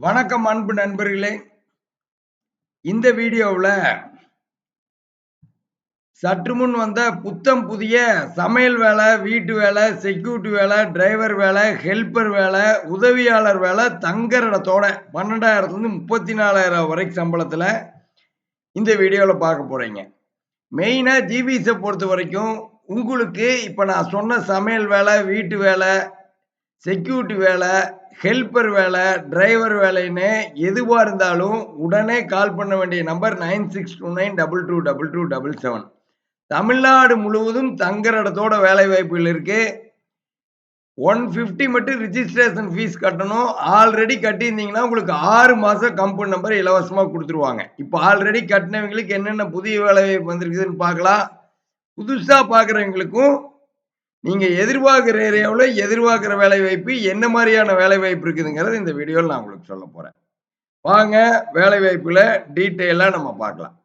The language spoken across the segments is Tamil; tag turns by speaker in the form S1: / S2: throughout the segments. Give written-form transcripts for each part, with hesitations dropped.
S1: வணக்கம் அன்பு நண்பர்களே. இந்த வீடியோவில் சற்று முன் வந்த புத்தம் புதிய சமையல் வேலை, வீட்டு வேலை, செக்யூரிட்டி வேலை, டிரைவர் வேலை, ஹெல்ப்பர் வேலை, உதவியாளர் வேலை, தங்குற இடத்தோட 12,000 34,000 வரைக்கும் சம்பளத்தில் இந்த வீடியோவில் பார்க்க போறீங்க. மெயினாக ஜிபிஎஸை பொறுத்த வரைக்கும் உங்களுக்கு இப்போ நான் சொன்ன சமையல் வேலை, வீட்டு வேலை, செக்யூரிட்டி வேலை, ஹெல்ப்பர் வேலை, டிரைவர் வேலைன்னு எதுவாக இருந்தாலும் உடனே கால் பண்ண வேண்டிய நம்பர் 9629222277. தமிழ்நாடு முழுவதும் தங்குற இடத்தோட வேலை வாய்ப்புகள் இருக்கு. 150 மட்டும் ரிஜிஸ்ட்ரேஷன் ஃபீஸ் கட்டணும். ஆல்ரெடி கட்டியிருந்தீங்கன்னா உங்களுக்கு 6 மாசம் கம்பெனி நம்பர் இலவசமா கொடுத்துருவாங்க. இப்போ ஆல்ரெடி கட்டினவங்களுக்கு என்னென்ன புதிய வேலை வாய்ப்பு வந்திருக்குதுன்னு பார்க்கலாம். புதுசா பார்க்குறவங்களுக்கும் நீங்க எதிர்பார்க்கிற ஏரியாவில் எதிர்பார்க்கிற வேலை வாய்ப்பு என்ன மாதிரியான வேலை வாய்ப்பு இருக்குதுங்கிறது இந்த வீடியோவில் நான் உங்களுக்கு சொல்ல போறேன். வாங்க வேலை வாய்ப்புல டீட்டெயிலா நம்ம பார்க்கலாம்.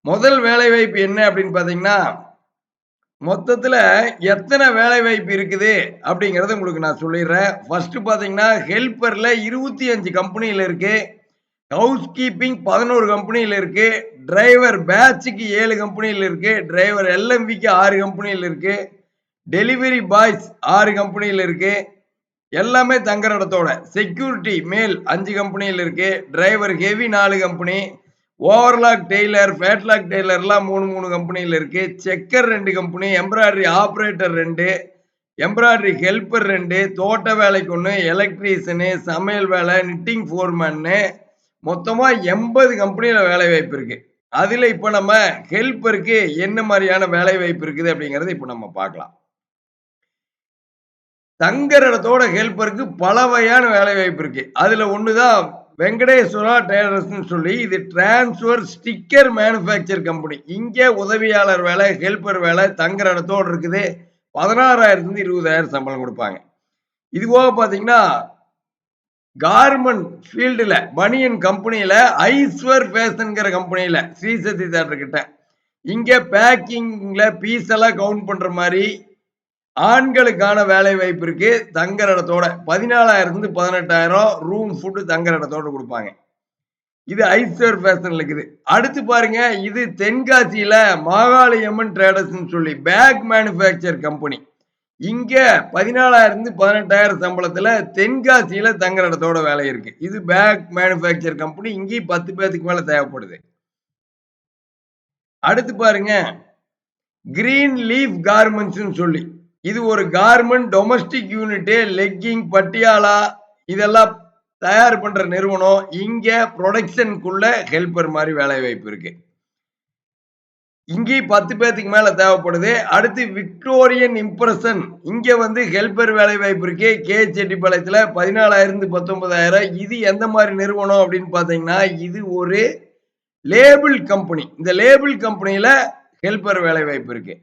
S1: முதல் வேலை வாய்ப்பு என்ன அப்படின்னு பாத்தீங்கன்னா, மொத்தத்துல எத்தனை வேலை வாய்ப்பு இருக்குது அப்படிங்கறத உங்களுக்கு நான் சொல்லிடுறேன். ஃபர்ஸ்ட் பாத்தீங்கன்னா ஹெல்ப்பர்ல 25 கம்பெனியில இருக்கு, ஹவுஸ் கீப்பிங் 11 கம்பெனியில இருக்கு, டிரைவர் பேட்சுக்கு 7 கம்பெனியில இருக்கு, டிரைவர் எல்எம்பிக்கு 6 கம்பெனியில இருக்கு, டெலிவரி பாய்ஸ் 6 கம்பெனியில இருக்கு, எல்லாமே தங்குற இடத்தோட. செக்யூரிட்டி மேல் 5 கம்பெனியில இருக்கு, driver heavy 4 company, overlock tailor, flatlock டெய்லர்லாம் 3 கம்பெனியில இருக்கு, checker 2 company, embroidery operator 2, embroidery helper 2, தோட்ட வேலைக்கு 1, எலக்ட்ரீஷியனு, சமையல் வேலை, நிட்டிங் ஃபோர்மேன்னு மொத்தமா 80 கம்பெனியில வேலை வாய்ப்பு இருக்கு. அதுல இப்ப நம்ம ஹெல்ப்பருக்கு என்ன மாதிரியான வேலை வாய்ப்பு இருக்குது அப்படிங்கறத இப்ப நம்ம பார்க்கலாம். தங்குற இடத்தோட ஹெல்ப்பருக்கு பல வகையான வேலை வாய்ப்பு இருக்கு. அதுல ஒண்ணுதான் வெங்கடேஸ்வரா டெய்லர்ஸ்னு சொல்லி, இது டிரான்ஸ்ஃபர் ஸ்டிக்கர் மேனுஃபேக்சர் கம்பெனி. இங்க உதவியாளர் வேலை, ஹெல்ப்பர் வேலை தங்குற இடத்தோடு இருக்குது. 16,000 20,000 சம்பளம் கொடுப்பாங்க. இது போக பாத்தீங்கன்னா கார்மெண்ட் ஃபீல்டுல பனியன் கம்பெனியில ஐஸ்வர் ஃபேஷன்ங்கிற கம்பெனியில ஸ்ரீசக்தி தேட்டர் கிட்ட இங்க பேக்கிங்ல பீஸ் எல்லாம் கவுண்ட் பண்ற மாதிரி ஆண்களுக்கான வேலை வாய்ப்பு இருக்கு. தங்குற இடத்தோட 14,000 18,000 ரூம் ஃபுட் தங்குற இடத்தோட கொடுப்பாங்க. இது ஐஸ்வர் ஃபேஷன்ல இருக்குது. அடுத்து பாருங்க, இது தென்காசியில மாகாளியம்மன் ட்ரேடர்ஸ் சொல்லி பேக் மேனுஃபேக்சர் கம்பெனி. இங்க 14,000 18,000 சம்பளத்துல தென்காசியில தங்குற இடத்தோட வேலை இருக்கு. இது பேக் மேனுஃபேக்சர் கம்பெனி. இங்கேயும் 10 பேருக்கு மேல தேவைப்படுது. அடுத்து பாருங்க, கிரீன் லீஃப் கார்மெண்ட்ஸ் சொல்லி, இது ஒரு garment domestic unit, legging, Patiala இதெல்லாம் தயார் பண்ற நிறுவனம். இங்க ப்ரொடக்ஷனுக்குள்ள ஹெல்ப்பர் மாதிரி வேலை வாய்ப்பு இருக்கு. இங்கே 10 பேருக்கு மேல தேவைப்படுது. அடுத்து விக்டோரியன் இம்ப்ரெஷன், இங்க ஹெல்ப்பர் வேலை வாய்ப்பு இருக்கு. கே செட்டிப்பாளையத்துல 14,000 19,000. இது எந்த மாதிரி நிறுவனம் அப்படின்னு பாத்தீங்கன்னா, இது ஒரு லேபிள் கம்பெனி. இந்த லேபிள் கம்பெனியில ஹெல்ப்பர் வேலை வாய்ப்பு இருக்கு.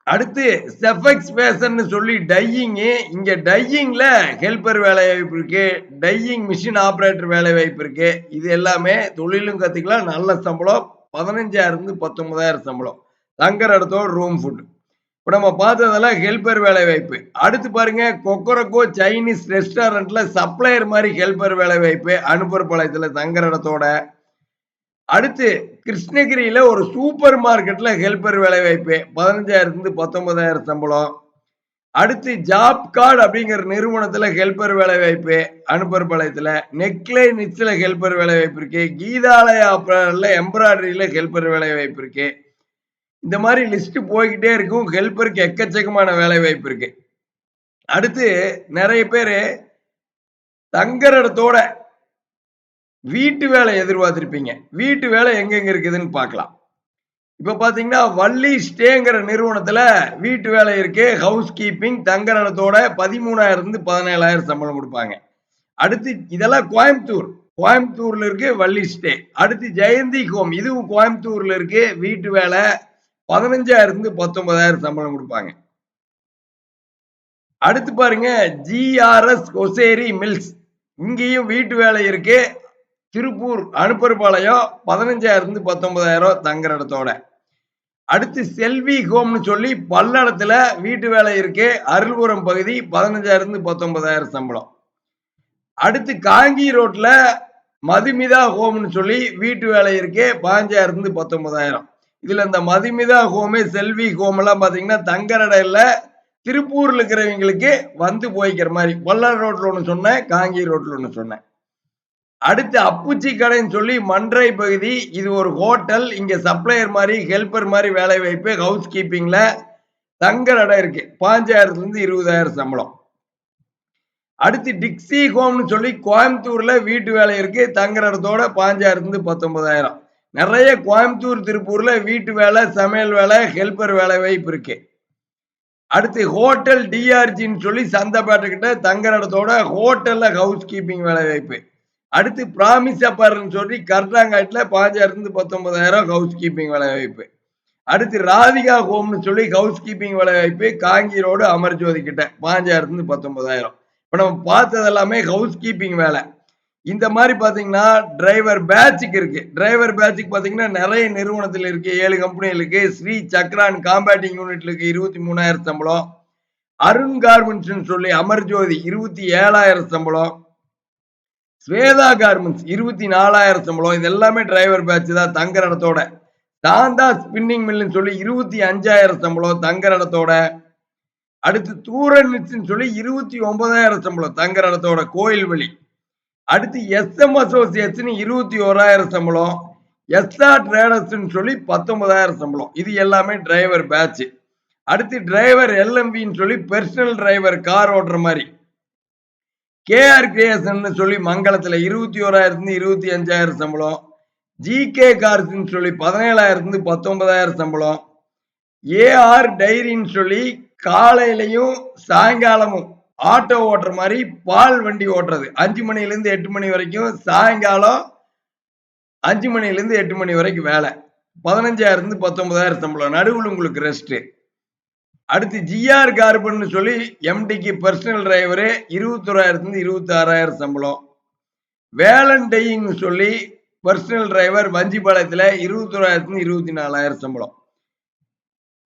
S1: அடுத்து செஃபெக்ஸ் ஃபேஷன் சொல்லி டையிங், இங்க டையிங்ல ஹெல்ப்பர் வேலை வாய்ப்பு இருக்கு, டையிங் மிஷின் ஆபரேட்டர் வேலை வாய்ப்பு இருக்கு. இது எல்லாமே தொழிலும் கத்துக்கலாம், நல்ல சம்பளம். 15,000 19,000 சம்பளம். தங்குற இடத்தோட ரூம் ஃபுட். இப்ப நம்ம பார்த்ததெல்லாம் ஹெல்ப்பர் வேலை வாய்ப்பு. அடுத்து பாருங்க, கொக்கரக்கோ சைனீஸ் ரெஸ்டாரண்ட்ல சப்ளையர் மாதிரி ஹெல்ப்பர் வேலை வாய்ப்பு, அனுப்பர் பாளையத்துல தங்குற இடத்தோட. அடுத்து கிருஷ்ணகிரியில ஒரு சூப்பர் மார்க்கெட்ல ஹெல்ப்பர் வேலை வாய்ப்பு, 15,000 19,000 சம்பளம். அடுத்து ஜாப் கார்டு அப்படிங்கிற நிறுவனத்துல ஹெல்ப்பர் வேலை வாய்ப்பு, அனுப்பர் பாளையத்துல. நெக்லை நிட்ஸ்ல ஹெல்ப்பர் வேலை வாய்ப்பு இருக்கு. கீதாலயா எம்ப்ராய்டரியில ஹெல்ப்பர் வேலை வாய்ப்பு இருக்கு. இந்த மாதிரி லிஸ்ட் போய்கிட்டே இருக்கும். ஹெல்ப்பருக்கு எக்கச்சக்கமான வேலை வாய்ப்பு இருக்கு. அடுத்து நிறைய பேரு தங்குற இடத்தோட வீட்டு வேலை எதிர்பார்த்திருப்பீங்க. வீட்டு வேலை எங்கெங்க இருக்குதுன்னு பார்க்கலாம். இப்ப பாத்தீங்கன்னா வள்ளி ஸ்டேங்கிற நிறுவனத்துல வீட்டு வேலை இருக்கு. ஹவுஸ் கீப்பிங் தங்குற இடத்தோட 13,000 17,000 சம்பளம் கொடுப்பாங்க. அடுத்து இதெல்லாம் கோயம்புத்தூர்ல இருக்கு வள்ளி ஸ்டே. அடுத்து ஜெயந்தி ஹோம், இதுவும் கோயம்புத்தூர்ல இருக்கு. வீட்டு வேலை 15,000 19,000 சம்பளம் கொடுப்பாங்க. அடுத்து பாருங்க, ஜிஆர்எஸ் ஒசேரி மில்ஸ், இங்கேயும் வீட்டு வேலை இருக்கு. திருப்பூர் அனுப்பர்பாளையம் 15,000 19,000 தங்குற இடத்தோட. அடுத்து செல்வி ஹோம்னு சொல்லி பல்லடத்துல வீட்டு வேலை இருக்கு. அருள்புரம் பகுதி 15,000 19,000 சம்பளம். அடுத்து காங்கி ரோட்ல மதுமிதா ஹோம்னு சொல்லி வீட்டு வேலை இருக்கு. 5,000 19,000. இதுல இந்த மதுமிதா ஹோமு, செல்வி ஹோம் எல்லாம் பாத்தீங்கன்னா தங்கரடை இல்ல. திருப்பூர்ல இருக்கிறவங்களுக்கு வந்து போய்க்கிற மாதிரி. வல்லார் ரோட்ல ஒண்ணு சொன்னேன், காங்கி ரோட்ல ஒண்ணு சொன்னேன். அடுத்து அப்புச்சி கடைன்னு சொல்லி மன்றை பகுதி. இது ஒரு ஹோட்டல். இங்க சப்ளையர் மாதிரி, ஹெல்பர் மாதிரி வேலை வாய்ப்பு. ஹவுஸ் கீப்பிங்ல தங்குற இடம் இருக்கு. 5,000 20,000 சம்பளம். அடுத்து டிக்ஸி ஹோம்னு சொல்லி கோயம்புத்தூர்ல வீட்டு வேலை இருக்கு. தங்குற இடத்தோட 5,000 19,000. நிறைய கோயம்புத்தூர், திருப்பூர்ல வீட்டு வேலை, சமையல் வேலை, ஹெல்பர் வேலை வாய்ப்பு இருக்கு. அடுத்து ஹோட்டல் டிஆர்ஜின்னு சொல்லி சந்தைப்பேட்டை கிட்ட தங்குற இடத்தோட ஹோட்டல்ல ஹவுஸ் கீப்பிங் வேலை வாய்ப்பு. அடுத்து பிராமிஸ் அப்பார்ட்மெண்ட் சொல்லி கர்டாங்காட்டுல 5,000 19,000 ஹவுஸ் கீப்பிங் வேலை வாய்ப்பு. அடுத்து ராதிகா ஹோம்னு சொல்லி ஹவுஸ் கீப்பிங் வேலை வாய்ப்பு. காங்கி ரோடு அமர்ஜோதி கிட்ட 5,000 19,000. இப்ப நம்ம பார்த்தது எல்லாமே ஹவுஸ் கீப்பிங் வேலை. இந்த மாதிரி பாத்தீங்கன்னா டிரைவர் பேட்சுக்கு இருக்கு. டிரைவர் பேட்சுக்கு பாத்தீங்கன்னா நிறைய நிறுவனத்தில் இருக்கு. 7 கம்பெனிகள் இருக்கு. ஸ்ரீ சக்ரான் காம்பேட்டிங் யூனிட்ல இருக்கு 23,000 சம்பளம். அருண் கார்மெண்ட்ஸ் சொல்லி அமர்ஜோதி 27,000 சம்பளம். ஸ்வேதா கார்மெண்ட்ஸ் 24,000 சம்பளம். இது எல்லாமே டிரைவர் பேட்ச் தான் தங்குற இடத்தோட. தாந்தா ஸ்பின்னிங் மில்லுன்னு சொல்லி 25,000 சம்பளம் தங்குற இடத்தோட. அடுத்து தூரன் சொல்லி 29,000 சம்பளம் தங்குற இடத்தோட கோயில்வெளி. அடுத்து எஸ்எம் அசோசியேட்ஸ் 21,000 சம்பளம். எஸ்ஆர் ட்ரேடர்ஸ் சொல்லி 19,000 சம்பளம். இது எல்லாமே டிரைவர் பேட்ச். அடுத்து டிரைவர் எல்எம்பின்னு சொல்லி பெர்சனல் டிரைவர் கார் ஓட்டுற மாதிரி. கேஆர் கிரியேஷன் சொல்லி மங்களத்துல 21,000 25,000 சம்பளம். ஜிகே கார்ஸ் சொல்லி 17,000 19,000 சம்பளம். ஏஆர் டைரின்னு சொல்லி காலையிலையும் சாயங்காலமும் ஆட்டோ ஓட்டுற மாதிரி பால் வண்டி ஓட்டுறது. 5 மணிலிருந்து 8 மணி வரைக்கும், சாயங்காலம் 5 மணிலிருந்து 8 மணி வரைக்கும் வேலை. 15,000 19,000 சம்பளம். நடுவில் உங்களுக்கு ரெஸ்ட். அடுத்து ஜிஆர் கார்பன் சொல்லி எம்டிக்கு பர்சனல் டிரைவரு 21,000 26,000 சம்பளம். வேலன் டையிங் சொல்லி பர்சனல் டிரைவர் வஞ்சிபாளையத்துல 21,000 24,000 சம்பளம்.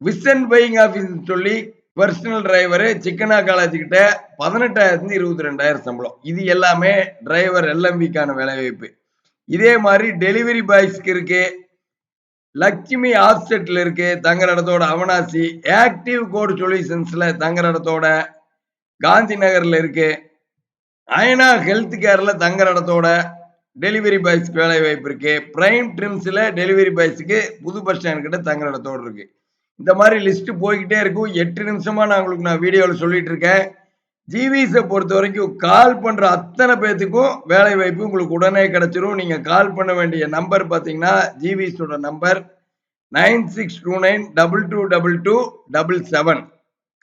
S1: விசன் பையிங் ஆபீஸ் சொல்லி பர்சனல் டிரைவரு சிக்கனா காலேஜ் கிட்ட 18,000 22,000 சம்பளம். இது எல்லாமே டிரைவர் எல்எம்பிக்கான வேலை வாய்ப்பு. இதே மாதிரி டெலிவரி பாய்ஸ்க்கு இருக்கு. லட்சுமி ஆப்செட்ல இருக்கு தங்குற இடத்தோட அவனாசி. ஆக்டிவ் கோட் சொல்யூஷன்ஸ்ல தங்குற இடத்தோட காந்தி நகர்ல இருக்கு. அயனா ஹெல்த் கேர்ல தங்குற இடத்தோட டெலிவரி பாய்ஸ்க்கு வேலை வாய்ப்பு இருக்கு. பிரைம் ட்ரிம்ஸ்ல டெலிவரி பாய்ஸ்க்கு புது பஸ் ஸ்டாண்ட் கிட்ட தங்குற இடத்தோட இருக்கு. இந்த மாதிரி லிஸ்ட் போய்கிட்டே இருக்கும். 8 நிமிஷமா நான் உங்களுக்கு வீடியோவில் சொல்லிட்டு இருக்கேன். ஜிவிஸை பொறுத்த வரைக்கும் கால் பண்ற அத்தனை பேத்துக்கும் வேலை வாய்ப்பு உங்களுக்கு உடனே கிடைச்சிரும். நீங்க கால் பண்ண வேண்டிய நம்பர் பாத்தீங்கன்னா ஜிவிஸோட நம்பர் 9629222277.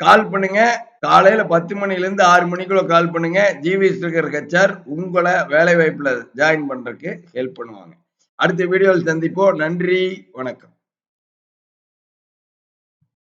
S1: கால் பண்ணுங்க. காலையில 10 மணிலிருந்து 6 மணிக்குள்ள கால் பண்ணுங்க. ஜிவிஸ் இருக்கிற ஹெச்ஆர் உங்களை வேலை வாய்ப்புல ஜாயின் பண்றதுக்கு ஹெல்ப் பண்ணுவாங்க. அடுத்த வீடியோவில் சந்திப்போம். நன்றி, வணக்கம்.